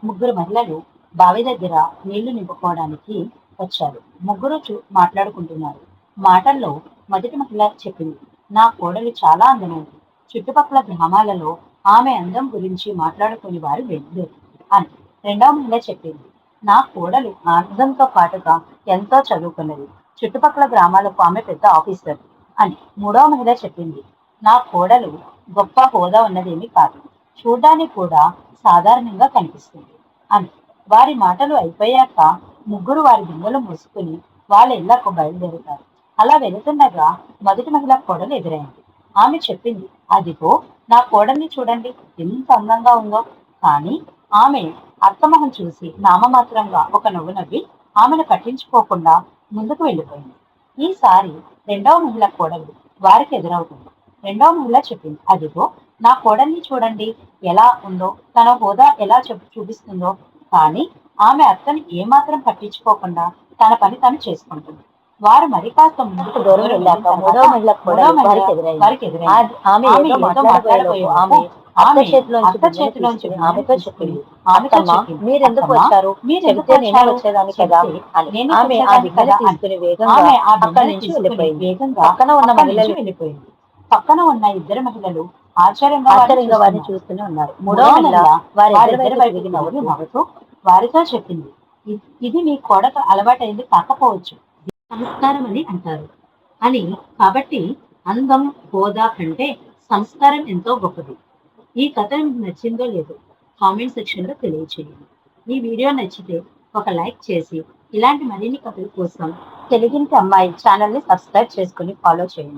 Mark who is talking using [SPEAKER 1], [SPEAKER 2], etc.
[SPEAKER 1] ముగ్గురు మహిళలు బావి దగ్గర నీళ్లు నింపుకోవడానికి వచ్చారు. ముగ్గురు మాట్లాడుకుంటున్నారు. మాటల్లో మొదటి మహిళ చెప్పింది, నా కోడలు చాలా అందమైంది. చుట్టుపక్కల గ్రామాలలో ఆమె అందం గురించి మాట్లాడుకుని వారు వెళ్ళారు అని. రెండవ మహిళ చెప్పింది, నా కోడలు అందంతో పాటుగా ఎంతో చదువుకున్నది. చుట్టుపక్కల గ్రామాలకు ఆమె పెద్ద ఆఫీసర్ అని. మూడవ మహిళ చెప్పింది, నా కోడలు గొప్ప హోదా ఉన్నదేమీ కాదు, చూడ్డానికి కూడా సాధారణంగా కనిపిస్తుంది అని. వారి మాటలు అయిపోయాక ముగ్గురు వారి గిన్నెలు మూసుకుని వాళ్ళ ఇళ్లకు బయలుదేరుతారు. అలా వెళుతుండగా మొదటి మహిళ కోడలు ఎదురైంది. ఆమె చెప్పింది, అదిగో నా కోడల్ని చూడండి, ఎంత అందంగా ఉందో. కానీ ఆమె అత్తమొహం చూసి నామమాత్రంగా ఒక నవ్వు నవ్వి ఆమెను పట్టించుకోకుండా ముందుకు వెళ్ళిపోయింది. ఈసారి రెండవ మహిళ కోడలు వారికి ఎదురవుతుంది. రెండవ మహిళ చెప్పింది, అదిగో నా కోడల్ని చూడండి, ఎలా ఉందో, తన హోదా ఎలా చూపిస్తుందో. కానీ ఆమె అత్తని ఏమాత్రం పట్టించుకోకుండా తన పని తను చేసుకుంటుంది. వారు మరి కాస్త ముందుకు దూరం వెళ్ళాక మూడవ మహిళ వారికి ఎదురైంది. ఆమె ఏదో మాట్లాడబోయే ఆమె అత్త చేతిలోంచి ఆమెతో చెప్పింది, మీరెందుకు వచ్చారు, చెబితే నేనే వచ్చేదాన్ని కదా అని. ఆమె ఆ బిడ్డని తీసుకుని వేగంగా అక్కడి నుంచి వెళ్ళిపోయింది. వేగంగా పక్కన ఉన్న మహిళలు వెళ్ళిపోయింది. పక్కన ఉన్న ఇద్దరు మహిళలు ఆశ్చర్యంగా వారిని చూస్తూనే ఉన్నారు. మూడవ మహిళ వారిద్దరి వైపు నవ్వుతూ వారితో చెప్పింది, ఇది మీ కోడకు అలవాటైంది కాకపోవచ్చు, సంస్కారం అని అంటారు అని. కాబట్టి అందం హోదా కంటే సంస్కారం ఎంతో గొప్పది. ఈ కథ మీకు నచ్చిందో లేదో కామెంట్ సెక్షన్ లో తెలియచేయండి. ఈ వీడియో నచ్చితే ఒక లైక్ చేసి ఇలాంటి మరిన్ని కథల కోసం తెలుగింటి అమ్మాయి ఛానల్ ని సబ్స్క్రైబ్ చేసుకుని ఫాలో చేయండి.